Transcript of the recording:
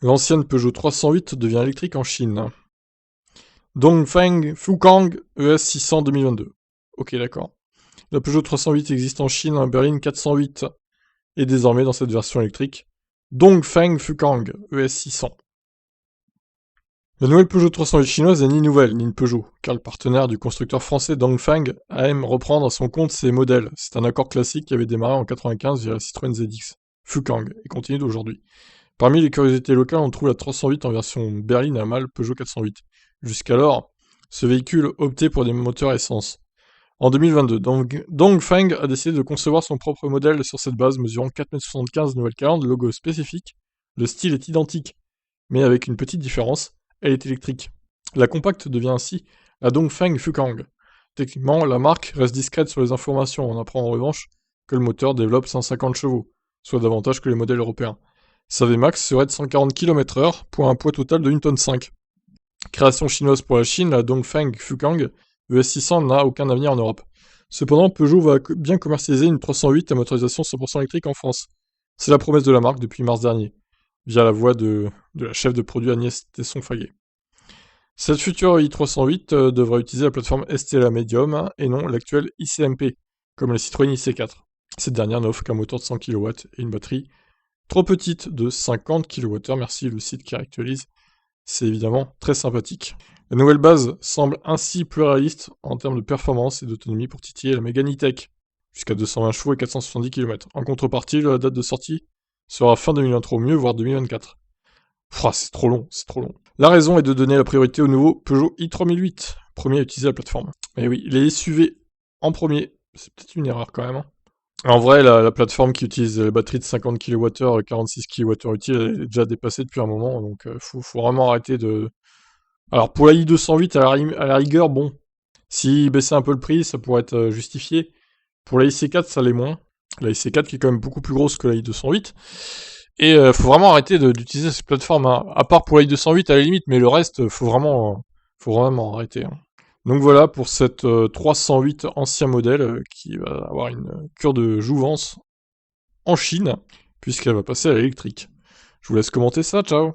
L'ancienne Peugeot 308 devient électrique en Chine. Dongfeng Fukang ES 600 2022. Ok, d'accord. La Peugeot 308 existe en Chine, un berline 408 est désormais dans cette version électrique. Dongfeng Fukang ES 600. La nouvelle Peugeot 308 chinoise est ni nouvelle, ni une Peugeot, car le partenaire du constructeur français Dongfeng aime reprendre à son compte ses modèles. C'est un accord classique qui avait démarré en 95 via la Citroën ZX Fukang et continue d'aujourd'hui. Parmi les curiosités locales, on trouve la 308 en version berline à mâle Peugeot 408. Jusqu'alors, ce véhicule optait pour des moteurs essence. En 2022, Dongfeng a décidé de concevoir son propre modèle sur cette base, mesurant 4,75 m de nouvelle calandre, logo spécifique. Le style est identique, mais avec une petite différence, elle est électrique. La compacte devient ainsi la Dongfeng Fukang. Techniquement, la marque reste discrète sur les informations, on apprend en revanche que le moteur développe 150 chevaux, soit davantage que les modèles européens. Sa Vmax serait de 140 km/h pour un poids total de 1,5 tonne. Création chinoise pour la Chine, la Dongfeng Fukang ES600 n'a aucun avenir en Europe. Cependant, Peugeot va bien commercialiser une 308 à motorisation 100% électrique en France. C'est la promesse de la marque depuis mars dernier, via la voix de la chef de produit Agnès Tesson-Faguet. Cette future i308 devra utiliser la plateforme STLA Medium et non l'actuelle ICMP, comme la Citroën IC4. Cette dernière n'offre qu'un moteur de 100 kW et une batterie trop petite de 50 kWh, merci le site qui actualise. C'est évidemment très sympathique. La nouvelle base semble ainsi plus réaliste en termes de performance et d'autonomie pour titiller la Mégane E-Tech, jusqu'à 220 chevaux et 470 km. En contrepartie, la date de sortie sera fin 2023 au mieux, voire 2024. C'est trop long, c'est trop long. La raison est de donner la priorité au nouveau Peugeot i3008, premier à utiliser la plateforme. Et oui, les SUV en premier, c'est peut-être une erreur quand même. Hein. En vrai, la plateforme qui utilise la batterie de 50 kWh et 46 kWh utile, elle est déjà dépassée depuis un moment, donc faut vraiment arrêter de... Alors pour la i208, à la rigueur, bon, si baissait un peu le prix, ça pourrait être justifié. Pour la IC4, ça l'est moins. La IC4 qui est quand même beaucoup plus grosse que la i208. Et faut vraiment arrêter d'utiliser ces plateformes, hein. À part pour la i208 à la limite, mais le reste, faut vraiment arrêter. Hein. Donc voilà pour cette 308 ancien modèle qui va avoir une cure de jouvence en Chine, puisqu'elle va passer à l'électrique. Je vous laisse commenter ça, ciao!